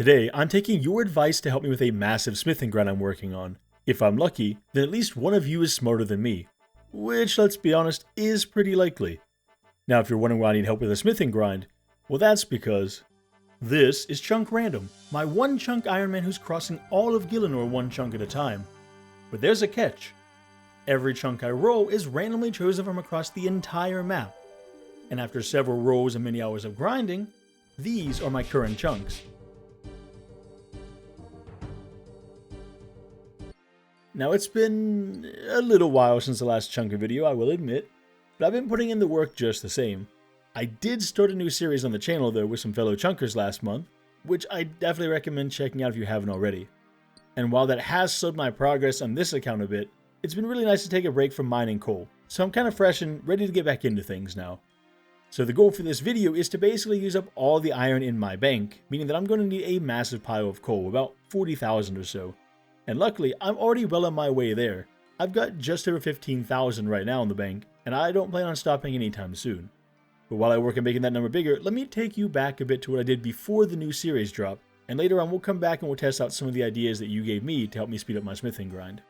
Today, I'm taking your advice to help me with a massive smithing grind I'm working on. If I'm lucky, then at least one of you is smarter than me. Which, let's be honest, is pretty likely. Now if you're wondering why I need help with a smithing grind, well that's because this is Chunk Random, my OneChunk Ironman who's crossing all of Gielinor one chunk at a time. But there's a catch. Every chunk I roll is randomly chosen from across the entire map. And after several rolls and many hours of grinding, these are my current chunks. Now it's been a little while since the last chunk of video, I will admit, but I've been putting in the work just the same. I did start a new series on the channel though with some fellow chunkers last month, which I definitely recommend checking out if you haven't already. And while that has slowed my progress on this account a bit, it's been really nice to take a break from mining coal, so I'm kind of fresh and ready to get back into things now. So the goal for this video is to basically use up all the iron in my bank, meaning that I'm going to need a massive pile of coal, about 40,000 or so. And luckily, I'm already well on my way there. I've got just over 15,000 right now in the bank, and I don't plan on stopping anytime soon. But while I work on making that number bigger, let me take you back a bit to what I did before the new series dropped, and later on we'll come back and we'll test out some of the ideas that you gave me to help me speed up my smithing grind.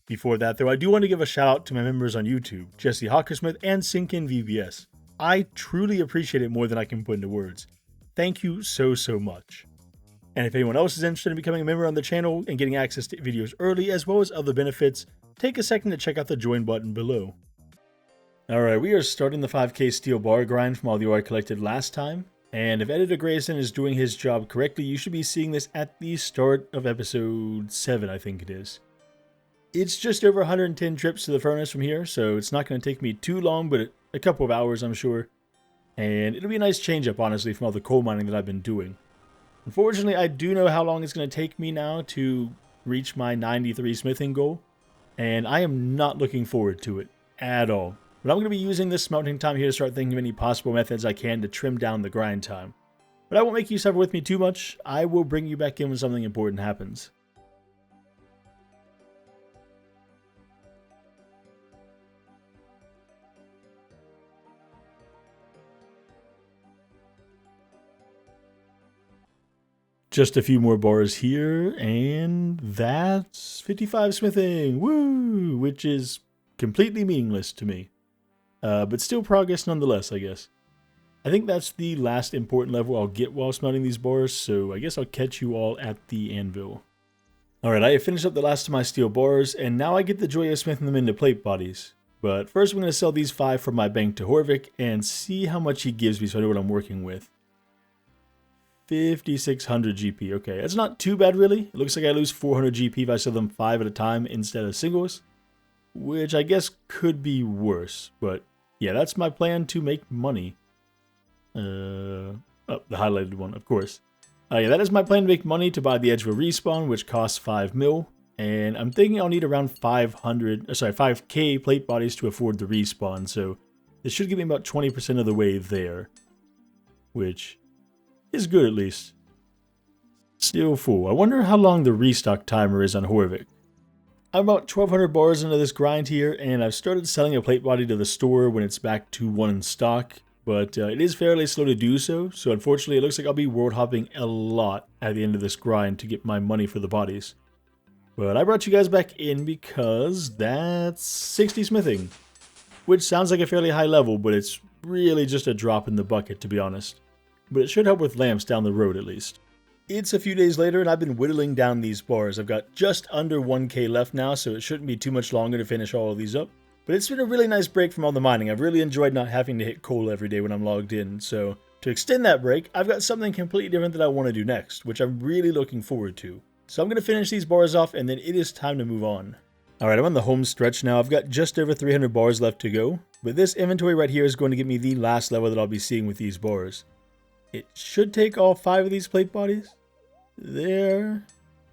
Before that though, I do want to give a shout out to my members on YouTube, Jesse Hawkersmith and Sinkin VBS. I truly appreciate it more than I can put into words. Thank you so much. And if anyone else is interested in becoming a member on the channel and getting access to videos early as well as other benefits, take a second to check out the join button below. Alright, we are starting the 5k steel bar grind from all the ore I collected last time, and if Editor Grayson is doing his job correctly, you should be seeing this at the start of episode 7, I think it is. It's just over 110 trips to the furnace from here, so it's not going to take me too long, but a couple of hours I'm sure. And it'll be a nice change up honestly from all the coal mining that I've been doing. Unfortunately, I do know how long it's going to take me now to reach my 93 smithing goal, and I am not looking forward to it at all. But I'm going to be using this smelting time here to start thinking of any possible methods I can to trim down the grind time. But I won't make you suffer with me too much. I will bring you back in when something important happens. Just a few more bars here, and that's 55 smithing, woo! Which is completely meaningless to me. But still progress nonetheless, I guess. I think that's the last important level I'll get while smelting these bars, so I guess I'll catch you all at the anvil. Alright, I have finished up the last of my steel bars, and now I get the joy of smithing them into plate bodies. But first I'm going to sell these 5 from my bank to Horvik, and see how much he gives me so I know what I'm working with. 5,600 GP, okay, that's not too bad really. It looks like I lose 400 GP if I sell them 5 at a time instead of singles, which I guess could be worse, but yeah, that's my plan to make money. Oh, the highlighted one, of course. Yeah, that is my plan to make money to buy the edgeville respawn, which costs 5 mil, and I'm thinking I'll need around 5k plate bodies to afford the respawn, so this should give me about 20% of the way there, which is good at least. Still full. I wonder how long the restock timer is on Horvik. I'm about 1200 bars into this grind here, and I've started selling a plate body to the store when it's back to 1 in stock, but it is fairly slow to do so, so unfortunately it looks like I'll be world hopping a lot at the end of this grind to get my money for the bodies. But I brought you guys back in because that's 60 smithing, which sounds like a fairly high level, but it's really just a drop in the bucket to be honest. But it should help with lamps down the road at least. It's a few days later and I've been whittling down these bars. I've got just under 1k left now, so it shouldn't be too much longer to finish all of these up. But it's been a really nice break from all the mining. I've really enjoyed not having to hit coal every day when I'm logged in, so to extend that break, I've got something completely different that I want to do next, which I'm really looking forward to. So I'm going to finish these bars off and then it is time to move on. Alright, I'm on the home stretch now. I've got just over 300 bars left to go, but this inventory right here is going to give me the last level that I'll be seeing with these bars. It should take all 5 of these plate bodies. There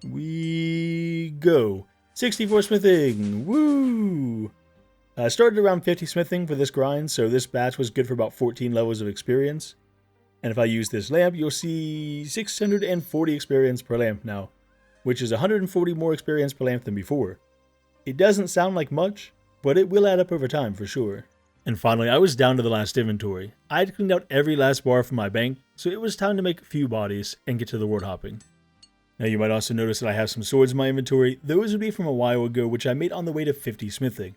we go. 64 smithing. Woo! I started around 50 smithing for this grind, so this batch was good for about 14 levels of experience. And if I use this lamp, you'll see 640 experience per lamp now, which is 140 more experience per lamp than before. It doesn't sound like much, but it will add up over time for sure. And finally, I was down to the last inventory. I'd cleaned out every last bar from my bank, so it was time to make a few bodies and get to the ward hopping. Now you might also notice that I have some swords in my inventory. Those would be from a while ago, which I made on the way to 50 smithing.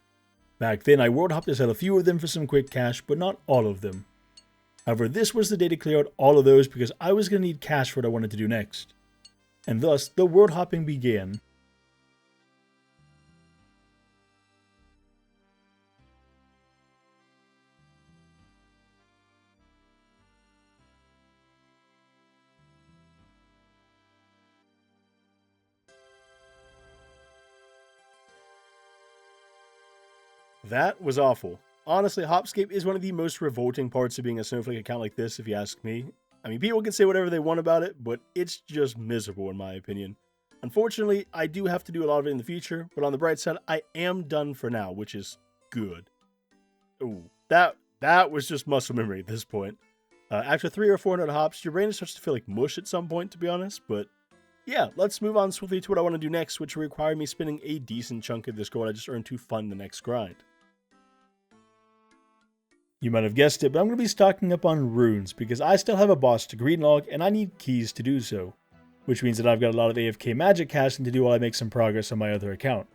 Back then I world hopped to sell a few of them for some quick cash, but not all of them. However, this was the day to clear out all of those because I was going to need cash for what I wanted to do next. And thus, the world hopping began. That was awful. Honestly, Hopscape is one of the most revolting parts of being a Snowflake account like this, if you ask me. I mean, people can say whatever they want about it, but it's just miserable in my opinion. Unfortunately, I do have to do a lot of it in the future, but on the bright side, I am done for now, which is good. Ooh, that was just muscle memory at this point. After 300 or 400 hops, your brain starts to feel like mush at some point, to be honest, but yeah, let's move on swiftly to what I want to do next, which will require me spending a decent chunk of this gold I just earned to fund the next grind. You might have guessed it, but I'm going to be stocking up on runes because I still have a boss to greenlog and I need keys to do so. Which means that I've got a lot of AFK magic casting to do while I make some progress on my other account.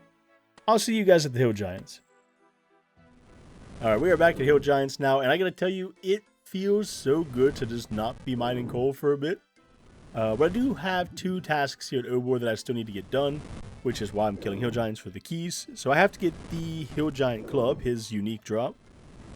I'll see you guys at the Hill Giants. Alright, we are back at Hill Giants now, and I gotta tell you, it feels so good to just not be mining coal for a bit. But I do have 2 tasks here at Obor that I still need to get done, which is why I'm killing Hill Giants for the keys. So I have to get the Hill Giant Club, his unique drop.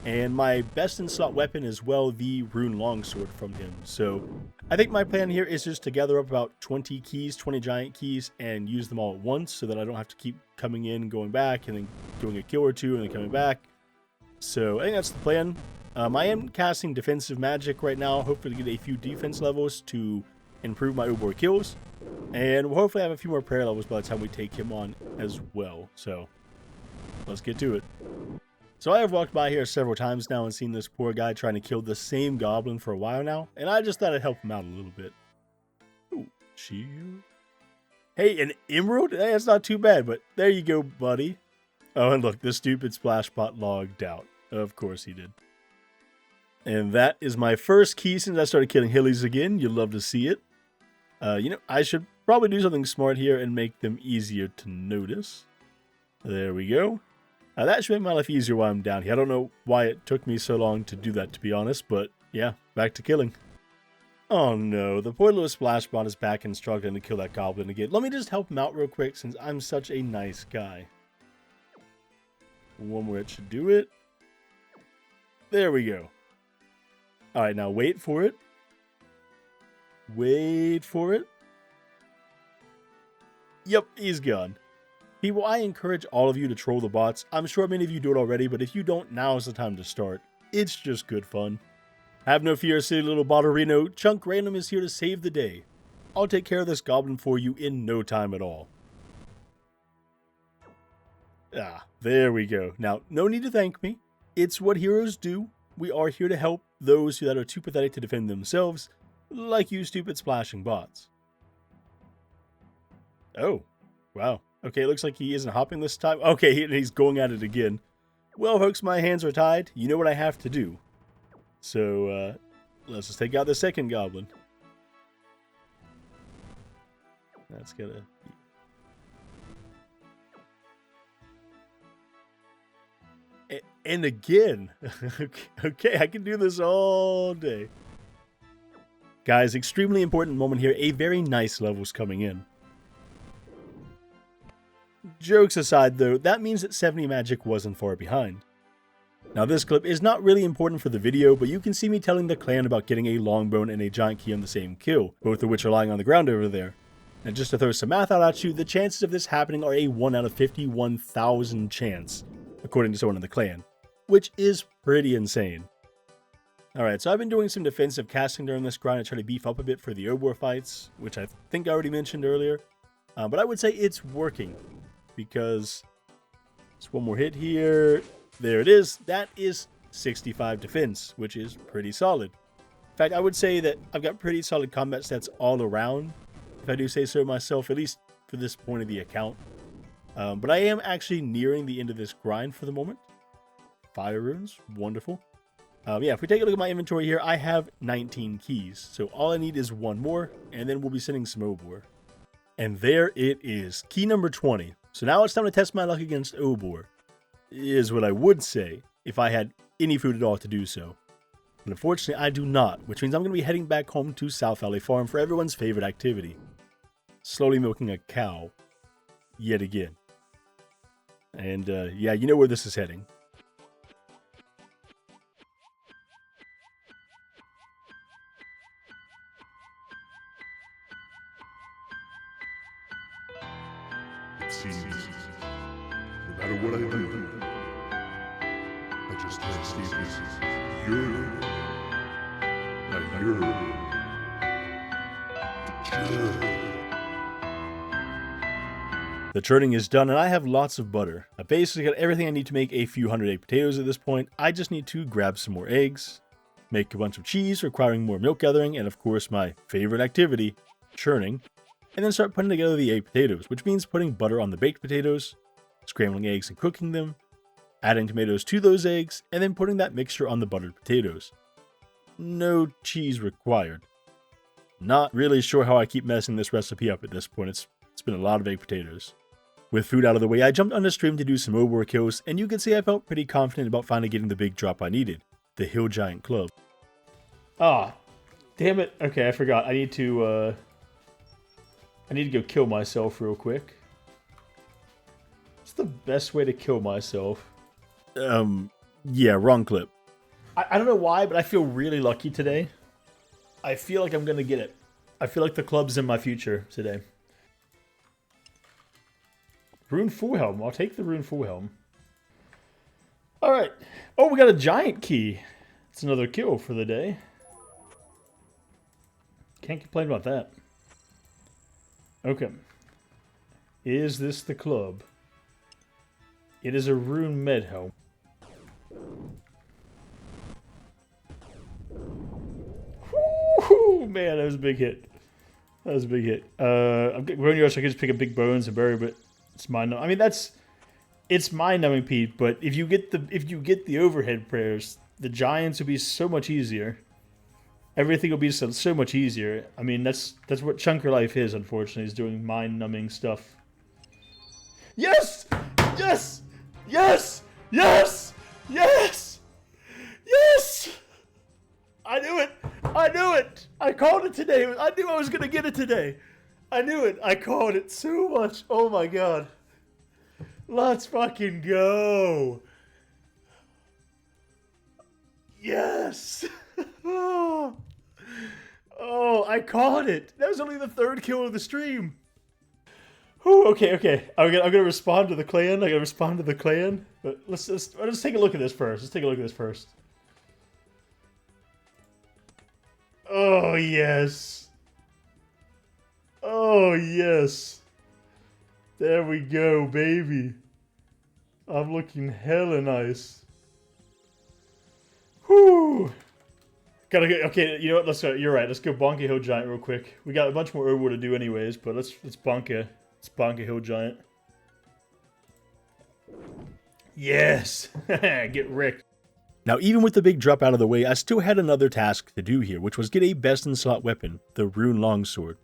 And my best in slot weapon as well, the Rune Longsword from him. So I think my plan here is just to gather up about 20 keys, 20 giant keys, and use them all at once so that I don't have to keep coming in, going back, and then doing a kill or 2 and then coming back. So I think that's the plan. I am casting defensive magic right now, hopefully to get a few defense levels to improve my Obor kills. And we'll hopefully have a few more prayer levels by the time we take him on as well. So let's get to it. So I have walked by here several times now and seen this poor guy trying to kill the same goblin for a while now, and I just thought I'd help him out a little bit. Ooh, shield. Hey, an emerald? Hey, that's not too bad, but there you go, buddy. Oh, and look, this stupid splash pot logged out. Of course he did. And that is my first key since I started killing hillies again. You'll love to see it. You know, I should probably do something smart here and make them easier to notice. There we go. That should make my life easier while I'm down here. I don't know why it took me so long to do that, to be honest, but yeah, back to killing. Oh no, the poor little splash bot is back and struggling to kill that goblin again. Let me just help him out real quick since I'm such a nice guy. One more hit should do it. There we go. Alright, now wait for it. Wait for it. Yep, he's gone. People, I encourage all of you to troll the bots. I'm sure many of you do it already, but if you don't, now is the time to start. It's just good fun. Have no fear, silly little Botterino. Chunk Random is here to save the day. I'll take care of this goblin for you in no time at all. Ah, there we go. Now, no need to thank me. It's what heroes do. We are here to help those that are too pathetic to defend themselves, like you stupid splashing bots. Oh, wow. Okay, it looks like he isn't hopping this time. Okay, he's going at it again. Well, folks, my hands are tied. You know what I have to do. So, let's just take out the second goblin. That's gonna... And again. Okay, I can do this all day. Guys, extremely important moment here. A very nice level's coming in. Jokes aside, though, that means that 70 magic wasn't far behind. Now, this clip is not really important for the video, but you can see me telling the clan about getting a longbone and a giant key on the same kill, both of which are lying on the ground over there. Now, just to throw some math out at you, the chances of this happening are a 1 out of 51,000 chance, according to someone in the clan, which is pretty insane. Alright, so I've been doing some defensive casting during this grind to try to beef up a bit for the Obor fights, which I think I already mentioned earlier, but I would say it's working. Because just one more hit here. There it is. That is 65 defense, which is pretty solid. In fact, I would say that I've got pretty solid combat stats all around, if I do say so myself, at least for this point of the account. But I am actually nearing the end of this grind for the moment. Fire runes, wonderful. Yeah, if we take a look at my inventory here, I have 19 keys. So all I need is one more, and then we'll be sending some Obor. And there it is, key number 20. So now it's time to test my luck against Obor, is what I would say if I had any food at all to do so. But unfortunately, I do not, which means I'm going to be heading back home to South Fally Farm for everyone's favorite activity. Slowly milking a cow. Yet again. And yeah, you know where this is heading. It seems, no matter what I do, I just can't escape this yearning. I yearn. The churning is done and I have lots of butter. I basically got everything I need to make a few hundred egg potatoes at this point. I just need to grab some more eggs, make a bunch of cheese requiring more milk gathering, and of course my favorite activity, churning, and then start putting together the egg potatoes, which means putting butter on the baked potatoes, scrambling eggs and cooking them, adding tomatoes to those eggs, and then putting that mixture on the buttered potatoes. No cheese required. Not really sure how I keep messing this recipe up at this point. It's been a lot of egg potatoes. With food out of the way, I jumped on the stream to do some Obor kills, and you can see I felt pretty confident about finally getting the big drop I needed, the Hill Giant Club. Ah, damn it. Okay, I forgot. I need to go kill myself real quick. What's the best way to kill myself? Yeah, wrong clip. I don't know why, but I feel really lucky today. I feel like I'm gonna get it. I feel like the club's in my future today. Rune Full Helm. I'll take the Rune Full Helm. Alright. Oh, we got a giant key. It's another kill for the day. Can't complain about that. Okay. Is this the club? It is a Rune Med Helm. Woo, man, that was a big hit. That was a big hit. I'm getting I could just pick a big bones and bury, but it's mind. I mean, it's mind numbing, Pete. But if you get the overhead prayers, the giants will be so much easier. Everything will be so much easier. I mean, that's what Chunker Life is. Unfortunately, is doing mind numbing stuff. Yes, yes, yes, yes, yes, yes. I knew it. I knew it. I called it today. I knew I was gonna get it today. I knew it. I called it so much. Oh my god. Let's fucking go. Yes. Oh, I caught it. That was only the third kill of the stream. Whew, okay. I'm gonna respond to the clan. But let's take a look at this first. Oh yes. Oh yes. There we go, baby. I'm looking hella nice. Whew. Gotta go. Okay, you know what? Let's go. You're right. Let's go bonk a Hill Giant real quick. We got a bunch more Obor to do anyways, but let's bonk a Hill Giant. Yes. Get wrecked. Now, even with the big drop out of the way, I still had another task to do here, which was get a best-in-slot weapon, the Rune Longsword.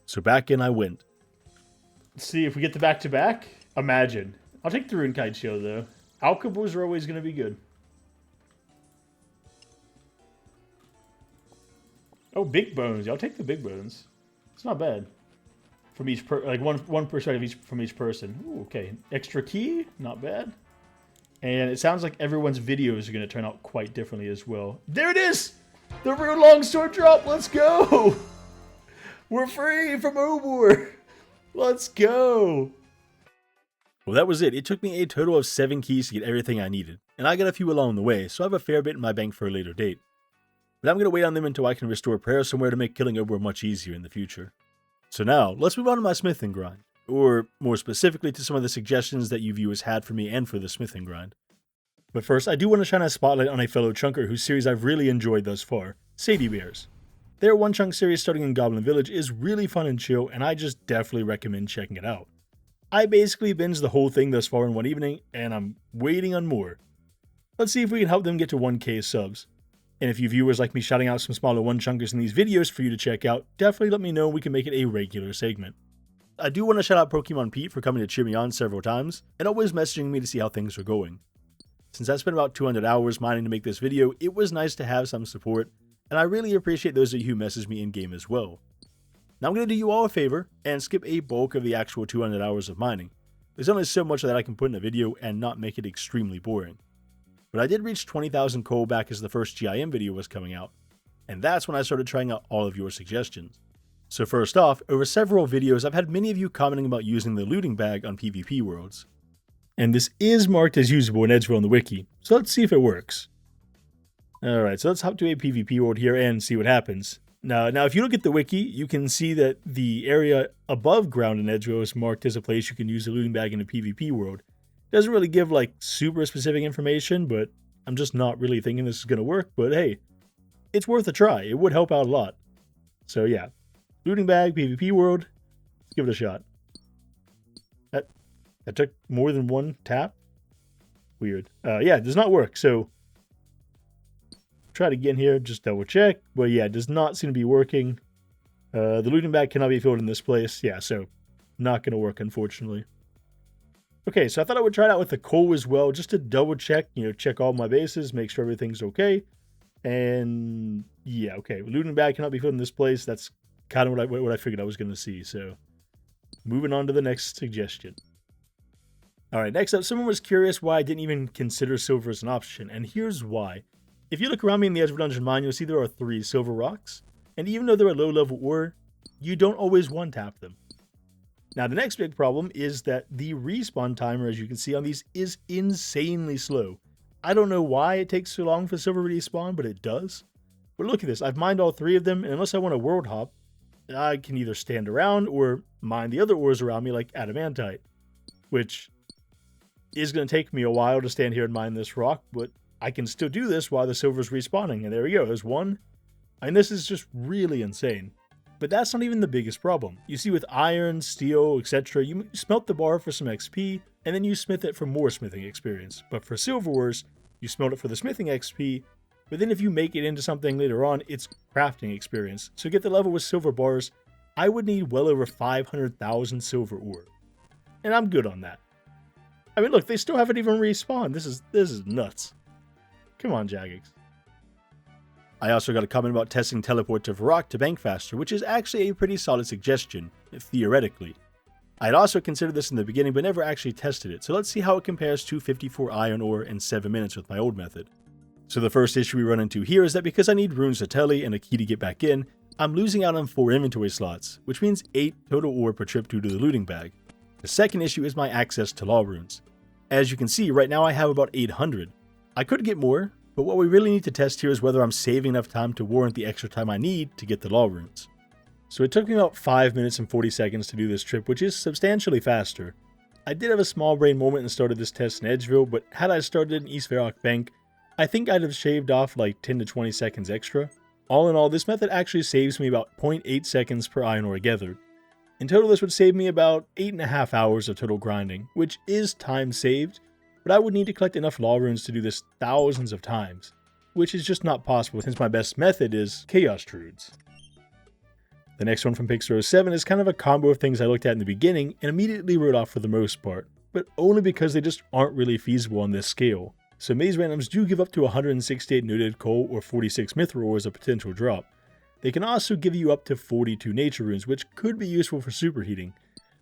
So back in I went. Let's see if we get the back-to-back. Imagine. I'll take the Rune Kite Shield, though. Alchebors are always going to be good. Oh, big bones. I'll take the big bones. It's not bad. From each one perspective from each person. Ooh, okay. Extra key. Not bad. And it sounds like everyone's videos are going to turn out quite differently as well. There it is! The Rune Longsword drop! Let's go! We're free from Obor! Let's go! Well, that was it. It took me a total of 7 keys to get everything I needed. And I got a few along the way, so I have a fair bit in my bank for a later date. But I'm going to wait on them until I can restore prayer somewhere to make killing Obor much easier in the future. So now, let's move on to my smithing grind. Or, more specifically, to some of the suggestions that you viewers had for me and for the smithing grind. But first, I do want to shine a spotlight on a fellow chunker whose series I've really enjoyed thus far, Sadie Bears. Their OneChunk series starting in Goblin Village is really fun and chill, and I just definitely recommend checking it out. I basically binged the whole thing thus far in one evening, and I'm waiting on more. Let's see if we can help them get to 1K subs. And if you viewers like me shouting out some smaller one-chunkers in these videos for you to check out, definitely let me know and we can make it a regular segment. I do want to shout out Pokemon Pete for coming to cheer me on several times, and always messaging me to see how things are going. Since I spent about 200 hours mining to make this video, it was nice to have some support, and I really appreciate those of you who message me in-game as well. Now I'm going to do you all a favor, and skip a bulk of the actual 200 hours of mining. There's only so much that I can put in a video and not make it extremely boring. But I did reach 20,000 coal back as the first GIM video was coming out, and that's when I started trying out all of your suggestions. So first off, over several videos I've had many of you commenting about using the looting bag on PvP worlds. And this is marked as usable in Edgeville in the wiki, so let's see if it works. Alright, so let's hop to a PvP world here and see what happens. Now if you look at the wiki, you can see that the area above ground in Edgeville is marked as a place you can use the looting bag in a PvP world. It doesn't really give like super specific information, but I'm just not really thinking this is going to work, but hey, it's worth a try. It would help out a lot. So yeah, looting bag, PvP world, let's give it a shot. That took more than one tap? Weird. Yeah, it does not work, so try it again here, just double check. But yeah, it does not seem to be working. The looting bag cannot be filled in this place. Yeah, so not going to work, unfortunately. Okay, so I thought I would try it out with the coal as well, just to double check, check all my bases, make sure everything's okay. And yeah, okay, looting bag cannot be filled in this place. That's kind of what I figured I was going to see. So moving on to the next suggestion. All right, next up, someone was curious why I didn't even consider silver as an option, and here's why. If you look around me in the Edgeville Dungeon mine, you'll see there are 3 silver rocks, and even though they're a low-level ore, you don't always one-tap them. Now, the next big problem is that the respawn timer, as you can see on these, is insanely slow. I don't know why it takes so long for silver to respawn, but it does. But look at this, I've mined all 3 of them, and unless I want to world hop, I can either stand around or mine the other ores around me like adamantite, which is going to take me a while to stand here and mine this rock, but I can still do this while the silver's respawning. And there we go, there's 1. I mean, this is just really insane. But that's not even the biggest problem. You see, with iron, steel, etc., you smelt the bar for some XP, and then you smith it for more smithing experience. But for silver ores, you smelt it for the smithing XP, but then if you make it into something later on, it's crafting experience. So to get the level with silver bars, I would need well over 500,000 silver ore. And I'm good on that. I mean, look, they still haven't even respawned. This is nuts. Come on, Jagex. I also got a comment about testing teleport to Varrock to bank faster, which is actually a pretty solid suggestion, theoretically. I had also considered this in the beginning, but never actually tested it, so let's see how it compares to 54 iron ore in 7 minutes with my old method. So the first issue we run into here is that because I need runes to tele and a key to get back in, I'm losing out on 4 inventory slots, which means 8 total ore per trip due to the looting bag. The second issue is my access to law runes. As you can see, right now I have about 800. I could get more, but what we really need to test here is whether I'm saving enough time to warrant the extra time I need to get the law runes. So it took me about 5 minutes and 40 seconds to do this trip, which is substantially faster. I did have a small brain moment and started this test in Edgeville, but had I started in East Varrock Bank, I think I'd have shaved off like 10 to 20 seconds extra. All in all, this method actually saves me about 0.8 seconds per iron ore gathered. In total, this would save me about 8.5 hours of total grinding, which is time saved, but I would need to collect enough law runes to do this thousands of times, which is just not possible since my best method is Chaos Druids. The next one from Pixar07 is kind of a combo of things I looked at in the beginning and immediately wrote off for the most part, but only because they just aren't really feasible on this scale. So maze randoms do give up to 168 noted coal or 46 mithril ore as a potential drop. They can also give you up to 42 nature runes, which could be useful for superheating,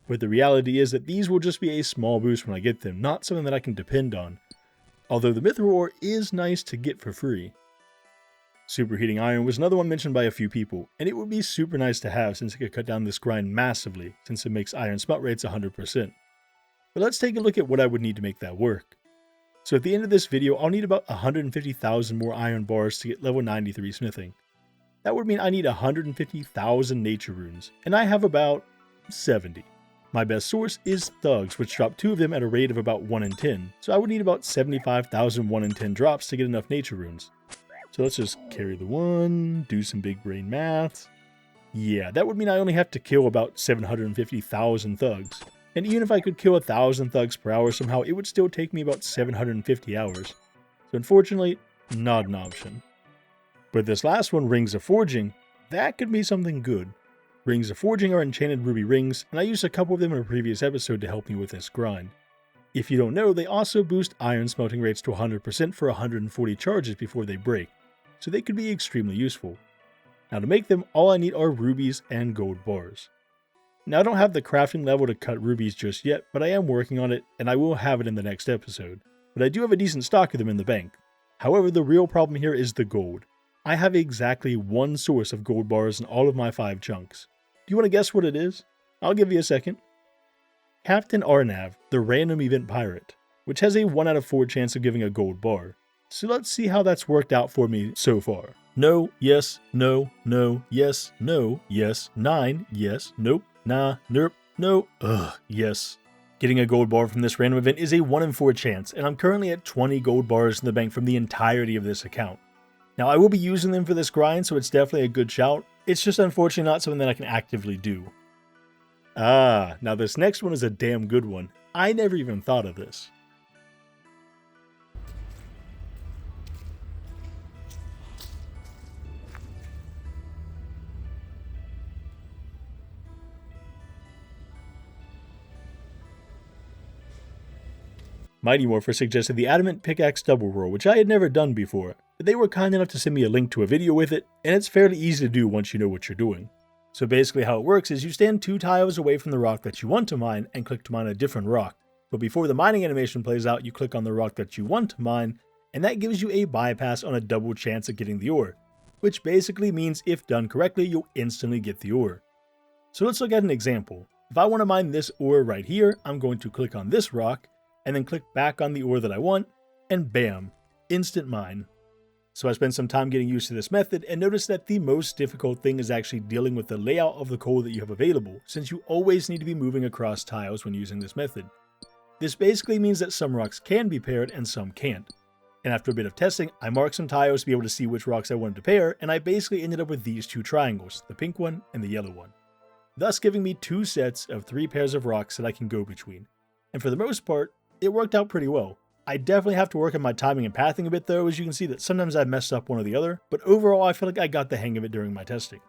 but the reality is that these will just be a small boost when I get them, not something that I can depend on. Although the mithril ore is nice to get for free. Superheating iron was another one mentioned by a few people, and it would be super nice to have since it could cut down this grind massively, since it makes iron smelt rates 100%. But let's take a look at what I would need to make that work. So at the end of this video, I'll need about 150,000 more iron bars to get level 93 smithing. That would mean I need 150,000 nature runes, and I have about 70. My best source is thugs, which drop 2 of them at a rate of about 1 in 10, so I would need about 75,000 1 in 10 drops to get enough nature runes. So let's just carry the 1, do some big brain math. Yeah, that would mean I only have to kill about 750,000 thugs. And even if I could kill 1,000 thugs per hour somehow, it would still take me about 750 hours. So unfortunately, not an option. But this last one, Rings of Forging, that could be something good. Rings of Forging are enchanted ruby rings, and I used a couple of them in a previous episode to help me with this grind. If you don't know, they also boost iron smelting rates to 100% for 140 charges before they break, so they could be extremely useful. Now to make them, all I need are rubies and gold bars. Now I don't have the crafting level to cut rubies just yet, but I am working on it, and I will have it in the next episode. But I do have a decent stock of them in the bank. However, the real problem here is the gold. I have exactly one source of gold bars in all of my 5 chunks. Do you want to guess what it is? I'll give you a second. Captain Arnav, the random event pirate, which has a 1 out of 4 chance of giving a gold bar. So let's see how that's worked out for me so far. No, yes, no, no, yes, no, yes, 9, yes, nope, nah, nope, no, yes. Getting a gold bar from this random event is a 1 in 4 chance, and I'm currently at 20 gold bars in the bank from the entirety of this account. Now I will be using them for this grind, so it's definitely a good shout. It's just unfortunately not something that I can actively do. Now this next one is a damn good one. I never even thought of this. Mighty Morpher suggested the Adamant Pickaxe Double Roll, which I had never done before, but they were kind enough to send me a link to a video with it, and it's fairly easy to do once you know what you're doing. So basically how it works is you stand 2 tiles away from the rock that you want to mine and click to mine a different rock. But before the mining animation plays out, you click on the rock that you want to mine, and that gives you a bypass on a double chance of getting the ore, which basically means if done correctly, you'll instantly get the ore. So let's look at an example. If I want to mine this ore right here, I'm going to click on this rock, and then click back on the ore that I want, and bam, instant mine. So I spent some time getting used to this method and noticed that the most difficult thing is actually dealing with the layout of the coal that you have available, since you always need to be moving across tiles when using this method. This basically means that some rocks can be paired and some can't. And after a bit of testing, I marked some tiles to be able to see which rocks I wanted to pair, and I basically ended up with these 2 triangles, the pink one and the yellow one, thus giving me 2 sets of 3 pairs of rocks that I can go between. And for the most part, it worked out pretty well. I definitely have to work on my timing and pathing a bit though, as you can see that sometimes I messed up one or the other, but overall I feel like I got the hang of it during my testing.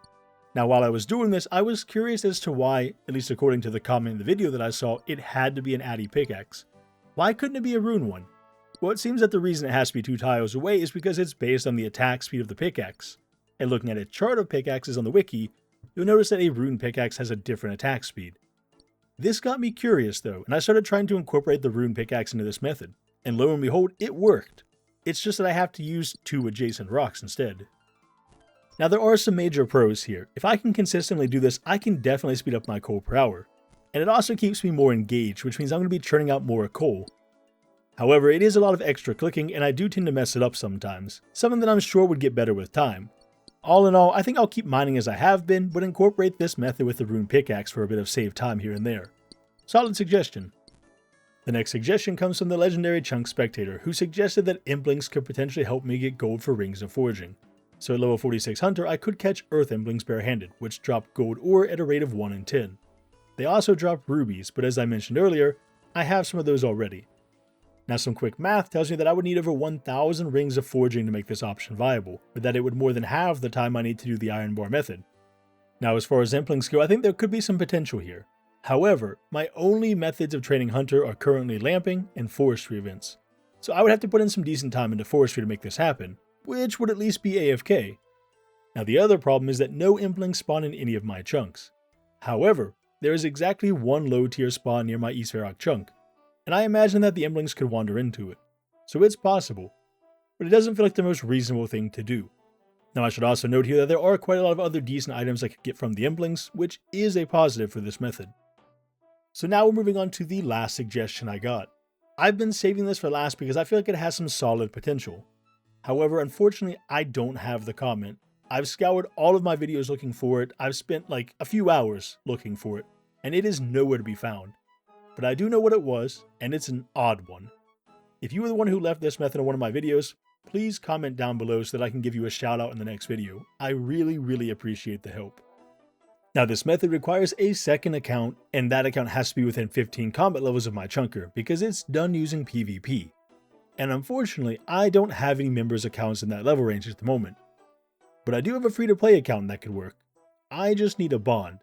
Now while I was doing this, I was curious as to why, at least according to the comment in the video that I saw, it had to be an Addy pickaxe. Why couldn't it be a rune one? Well, it seems that the reason it has to be 2 tiles away is because it's based on the attack speed of the pickaxe. And looking at a chart of pickaxes on the wiki, you'll notice that a rune pickaxe has a different attack speed. This got me curious though, and I started trying to incorporate the rune pickaxe into this method. And lo and behold, it worked. It's just that I have to use 2 adjacent rocks instead. Now there are some major pros here. If I can consistently do this, I can definitely speed up my coal per hour. And it also keeps me more engaged, which means I'm going to be churning out more coal. However, it is a lot of extra clicking, and I do tend to mess it up sometimes, something that I'm sure would get better with time. All in all, I think I'll keep mining as I have been, but incorporate this method with the rune pickaxe for a bit of save time here and there. Solid suggestion. The next suggestion comes from the legendary Chunk Spectator, who suggested that Implings could potentially help me get gold for Rings of Forging. So at level 46 Hunter, I could catch Earth Implings barehanded, which drop gold ore at a rate of 1 in 10. They also drop rubies, but as I mentioned earlier, I have some of those already. Now some quick math tells me that I would need over 1,000 Rings of Forging to make this option viable, but that it would more than halve the time I need to do the Iron Bar method. Now as far as Implings go, I think there could be some potential here. However, my only methods of training Hunter are currently lamping and forestry events, so I would have to put in some decent time into forestry to make this happen, which would at least be AFK. Now the other problem is that no Implings spawn in any of my chunks. However, there is exactly 1 low tier spawn near my East Varrock chunk, and I imagine that the Implings could wander into it, so it's possible, but it doesn't feel like the most reasonable thing to do. Now I should also note here that there are quite a lot of other decent items I could get from the Implings, which is a positive for this method. So now we're moving on to the last suggestion I got. I've been saving this for last because I feel like it has some solid potential. However, unfortunately, I don't have the comment. I've scoured all of my videos looking for it, I've spent like a few hours looking for it, and it is nowhere to be found. But I do know what it was, and it's an odd one. If you were the one who left this method in one of my videos, please comment down below so that I can give you a shout out in the next video. I really appreciate the help. Now this method requires a second account, and that account has to be within 15 combat levels of my chunker because it's done using PvP. And unfortunately, I don't have any members accounts in that level range at the moment. But I do have a free-to-play account that could work. I just need a bond.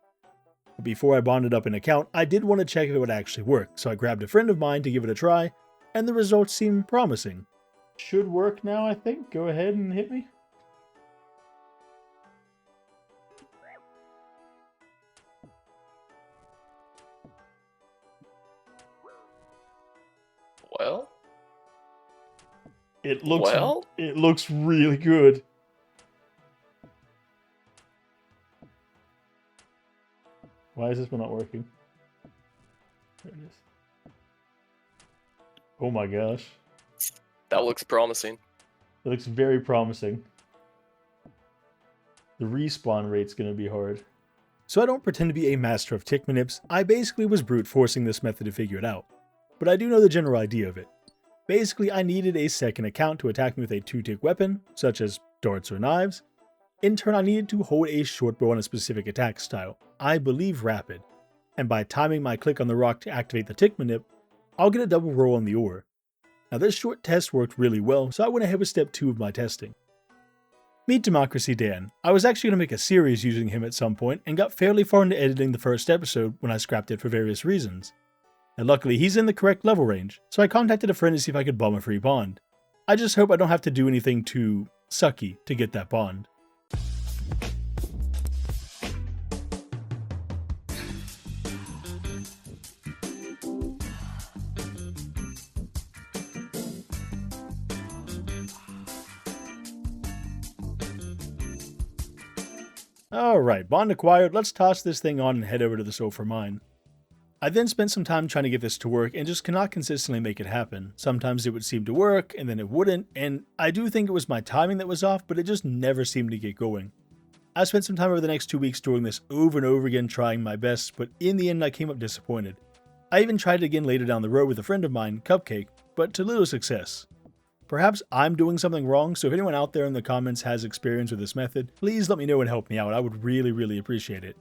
But before I bonded up an account, I did want to check if it would actually work, so I grabbed a friend of mine to give it a try, and the results seem promising. Should work now, I think. Go ahead and hit me. Well? It looks really good. Why is this one not working? There it is. Oh my gosh. That looks promising. It looks very promising. The respawn rate's gonna be hard. So I don't pretend to be a master of tick manips. I basically was brute forcing this method to figure it out. But I do know the general idea of it. Basically, I needed a second account to attack me with a 2-tick weapon, such as darts or knives. In turn, I needed to hold a short bow on a specific attack style, I believe rapid, and by timing my click on the rock to activate the tick manip, I'll get a double roll on the ore. Now this short test worked really well, so I went ahead with step 2 of my testing. Meet Democracy Dan. I was actually going to make a series using him at some point, and got fairly far into editing the first episode when I scrapped it for various reasons. And luckily he's in the correct level range, so I contacted a friend to see if I could bum a free bond. I just hope I don't have to do anything too sucky to get that bond. Alright, bond acquired, let's toss this thing on and head over to the sulfur mine. I then spent some time trying to get this to work and just cannot consistently make it happen. Sometimes it would seem to work, and then it wouldn't, and I do think it was my timing that was off, but it just never seemed to get going. I spent some time over the next 2 weeks doing this over and over again trying my best, but in the end I came up disappointed. I even tried it again later down the road with a friend of mine, Cupcake, but to little success. Perhaps I'm doing something wrong, so if anyone out there in the comments has experience with this method, please let me know and help me out. I would really appreciate it.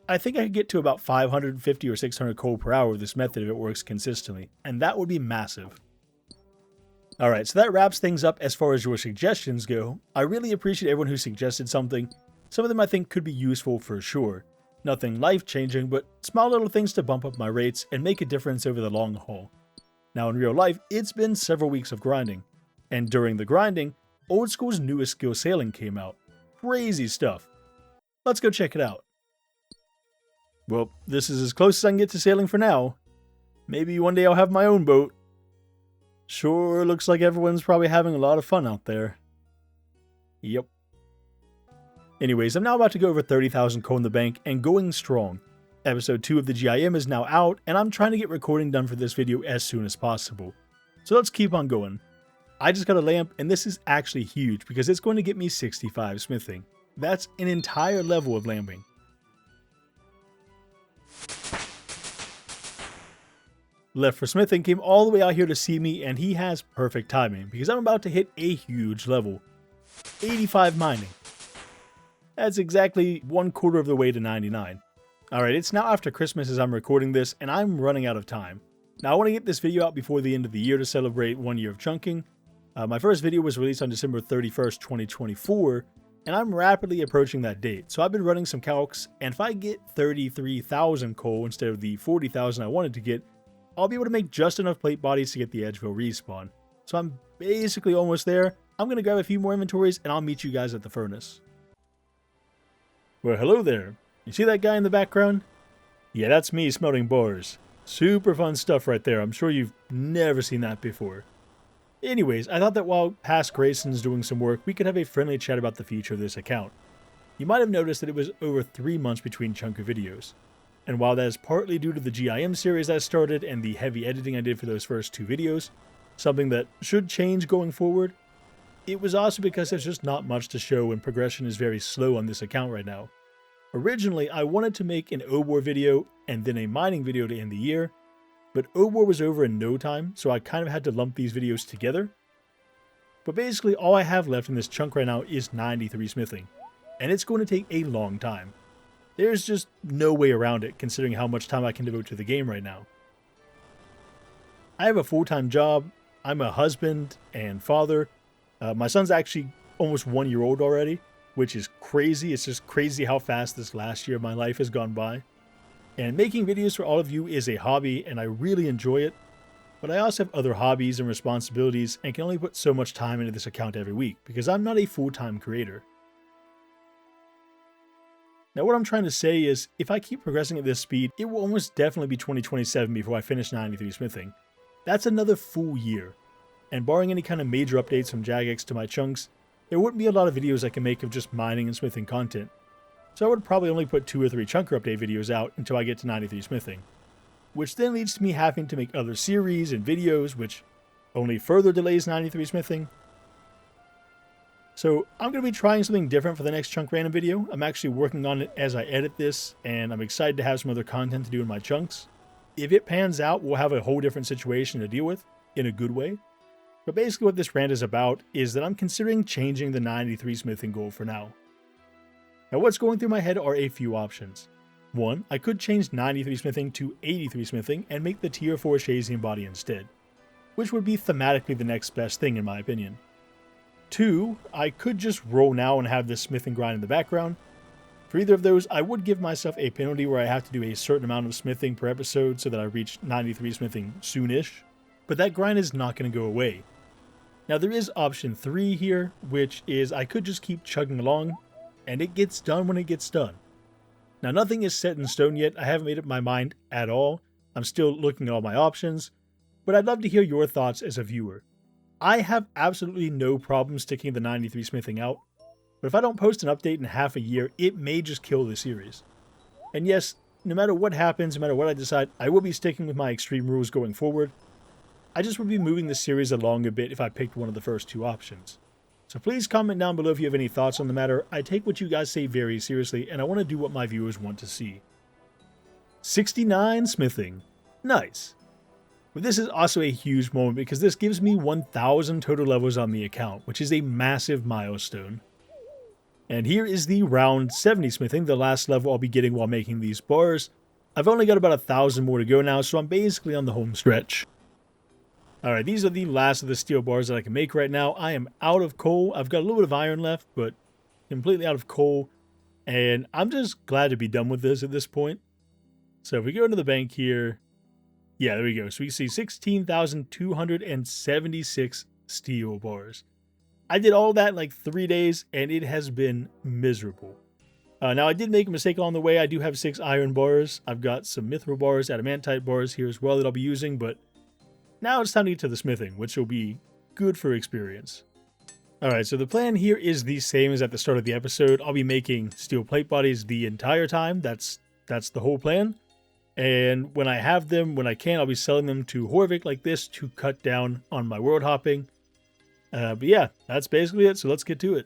I think I could get to about 550 or 600 coal per hour with this method if it works consistently, and that would be massive. Alright, so that wraps things up as far as your suggestions go. I really appreciate everyone who suggested something. Some of them I think could be useful for sure. Nothing life-changing, but small little things to bump up my rates and make a difference over the long haul. Now in real life, it's been several weeks of grinding. And during the grinding, Old School's newest skill, Sailing, came out. Crazy stuff. Let's go check it out. Well, this is as close as I can get to sailing for now. Maybe one day I'll have my own boat. Sure looks like everyone's probably having a lot of fun out there. Yep. Anyways, I'm now about to go over 30,000 coal in the bank and going strong. Episode 2 of the GIM is now out, and I'm trying to get recording done for this video as soon as possible. So let's keep on going. I just got a lamp, and this is actually huge because it's going to get me 65 smithing. That's an entire level of lamping. Left for Smithing came all the way out here to see me, and he has perfect timing because I'm about to hit a huge level. 85 mining. That's exactly 1/4 of the way to 99. Alright, it's now after Christmas as I'm recording this, and I'm running out of time. Now I want to get this video out before the end of the year to celebrate 1 year of chunking. My first video was released on December 31st, 2024, and I'm rapidly approaching that date. So I've been running some calcs, and if I get 33,000 coal instead of the 40,000 I wanted to get, I'll be able to make just enough plate bodies to get the edgeville respawn. So I'm basically almost there. I'm going to grab a few more inventories, and I'll meet you guys at the furnace. Well, hello there. You see that guy in the background? Yeah, that's me smelting bars. Super fun stuff right there. I'm sure you've never seen that before. Anyways, I thought that while past Grayson's doing some work, we could have a friendly chat about the future of this account. You might have noticed that it was over 3 months between chunk of videos. And while that is partly due to the GIM series I started and the heavy editing I did for those first 2 videos, something that should change going forward, it was also because there's just not much to show and progression is very slow on this account right now. Originally, I wanted to make an Obor video and then a mining video to end the year, but Obor was over in no time, so I kind of had to lump these videos together. But basically, all I have left in this chunk right now is 93 smithing, and it's going to take a long time. There's just no way around it, considering how much time I can devote to the game right now. I have a full-time job, I'm a husband and father. My son's actually almost 1 year old already, which is crazy. It's just crazy how fast this last year of my life has gone by. And making videos for all of you is a hobby, and I really enjoy it. But I also have other hobbies and responsibilities and can only put so much time into this account every week because I'm not a full-time creator. Now what I'm trying to say is, if I keep progressing at this speed, it will almost definitely be 2027 before I finish 93 smithing. That's another full year. And barring any kind of major updates from Jagex to my chunks, there wouldn't be a lot of videos I can make of just mining and smithing content. So I would probably only put 2 or 3 chunker update videos out until I get to 93 smithing. Which then leads to me having to make other series and videos, which only further delays 93 smithing. So I'm going to be trying something different for the next chunk random video. I'm actually working on it as I edit this, and I'm excited to have some other content to do in my chunks. If it pans out, we'll have a whole different situation to deal with, in a good way. But basically what this rant is about is that I'm considering changing the 93 smithing goal for now. Now what's going through my head are a few options. 1, I could change 93 smithing to 83 smithing and make the tier 4 Shazian body instead, which would be thematically the next best thing in my opinion. 2, I could just roll now and have this smithing grind in the background. For either of those, I would give myself a penalty where I have to do a certain amount of smithing per episode so that I reach 93 smithing soonish, but that grind is not going to go away. Now there is option 3 here, which is I could just keep chugging along, and it gets done when it gets done. Now nothing is set in stone yet, I haven't made up my mind at all, I'm still looking at all my options, but I'd love to hear your thoughts as a viewer. I have absolutely no problem sticking the 93 smithing out, but if I don't post an update in half a year, it may just kill the series. And yes, no matter what happens, no matter what I decide, I will be sticking with my extreme rules going forward. I just would be moving the series along a bit if I picked one of the first 2 options. So please comment down below if you have any thoughts on the matter. I take what you guys say very seriously, and I want to do what my viewers want to see. 69 smithing. Nice. But this is also a huge moment because this gives me 1,000 total levels on the account, which is a massive milestone. And here is the round 70 smithing, the last level I'll be getting while making these bars. I've only got about 1,000 more to go now, so I'm basically on the home stretch. Alright, these are the last of the steel bars that I can make right now. I am out of coal. I've got a little bit of iron left, but completely out of coal. And I'm just glad to be done with this at this point. So if we go into the bank here, yeah, there we go. So we see 16,276 steel bars. I did all that in like 3 days, and it has been miserable. Now, I did make a mistake along the way. I do have 6 iron bars. I've got some mithril bars, adamantite bars here as well that I'll be using, but now it's time to get to the smithing, which will be good for experience. Alright, so the plan here is the same as at the start of the episode. I'll be making steel plate bodies the entire time. That's the whole plan. And when I have them, when I can, I'll be selling them to Horvik like this to cut down on my world hopping. But yeah, that's basically it, so let's get to it.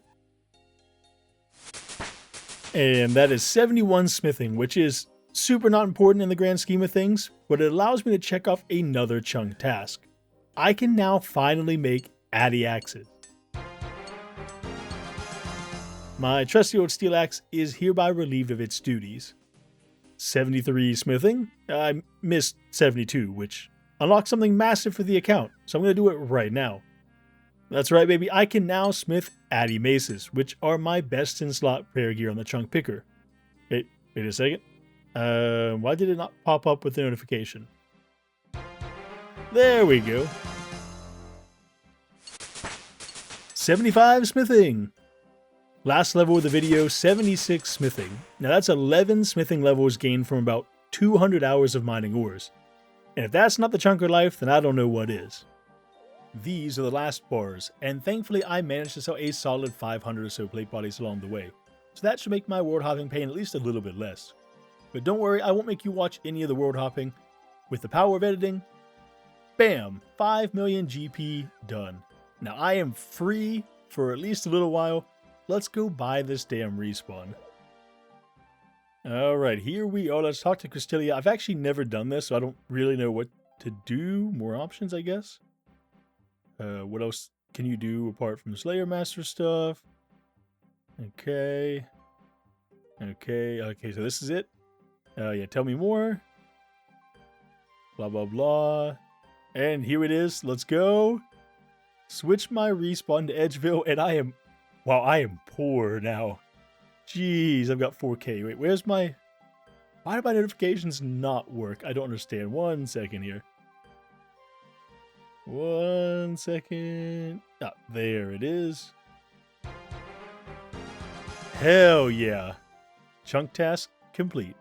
And that is 71 smithing, which is super not important in the grand scheme of things, but it allows me to check off another chunk task. I can now finally make addy axes. My trusty old steel axe is hereby relieved of its duties. 73 smithing, I missed 72, which unlocks something massive for the account, so I'm going to do it right now. That's right, baby, I can now smith addy maces, which are my best in slot prayer gear on the chunk picker. Wait a second. Why did it not pop up with the notification? There we go. 75 smithing. Last level of the video, 76 smithing. Now that's 11 smithing levels gained from about 200 hours of mining ores. And if that's not the chunker life, then I don't know what is. These are the last bars, and thankfully I managed to sell a solid 500 or so plate bodies along the way. So that should make my world hopping pain at least a little bit less. But don't worry, I won't make you watch any of the world hopping. With the power of editing, bam, 5 million GP done. Now I am free for at least a little while. Let's go buy this damn respawn. Alright, here we are. Let's talk to Cristelia. I've actually never done this, so I don't really know what to do. More options, I guess. What else can you do apart from Slayer Master stuff? Okay, so this is it. Yeah, tell me more. Blah, blah, blah. And here it is. Let's go. Switch my respawn to Edgeville, and I am Wow, I am poor now. Jeez, I've got 4K. Wait, where's my... Why do my notifications not work? I don't understand. 1 second here. 1 second. Ah, there it is. Hell yeah. Chunk task complete.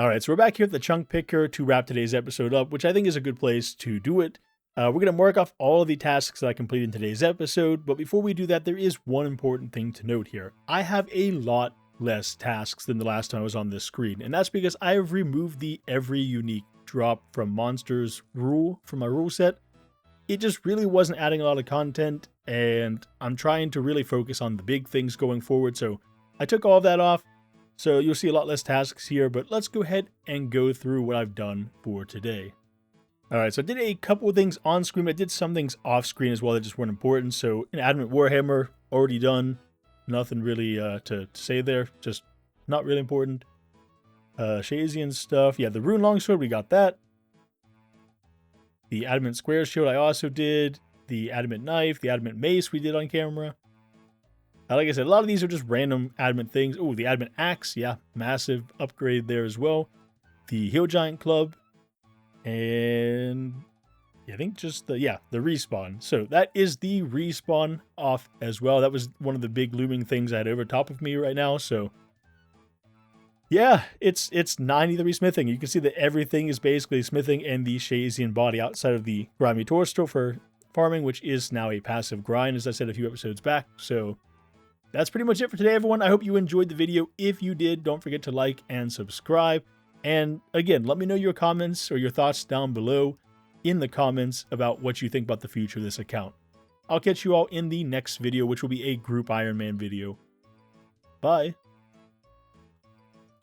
Alright, so we're back here at the chunk picker to wrap today's episode up, which I think is a good place to do it. We're going to mark off all of the tasks that I completed in today's episode, but before we do that, there is one important thing to note here. I have a lot less tasks than the last time I was on this screen, and that's because I have removed the every unique drop from monsters rule from my rule set. It just really wasn't adding a lot of content, and I'm trying to really focus on the big things going forward, so I took all of that off, so you'll see a lot less tasks here, but let's go ahead and go through what I've done for today. Alright, so I did a couple of things on screen, I did some things off screen as well that just weren't important. So an Adamant Warhammer, already done. Nothing really to say there, just not really important. Shazian stuff, yeah, the Rune Longsword, we got that. The Adamant Square Shield I also did. The Adamant Knife, the Adamant Mace we did on camera. Like I said, a lot of these are just random Adamant things. Oh, the Adamant Axe, yeah, massive upgrade there as well. The Hill Giant Club. And yeah, I think just the respawn. So that is the respawn off as well. That was one of the big looming things I had over top of me right now. So yeah, it's 93 smithing. You can see that everything is basically smithing, and the Shazian body outside of the grimy torso for farming, which is now a passive grind, as I said a few episodes back. So that's pretty much it for today, everyone. I hope you enjoyed the video. If you did, don't forget to like and subscribe. And again, let me know your comments or your thoughts down below in the comments about what you think about the future of this account. I'll catch you all in the next video, which will be a group Ironman video. Bye.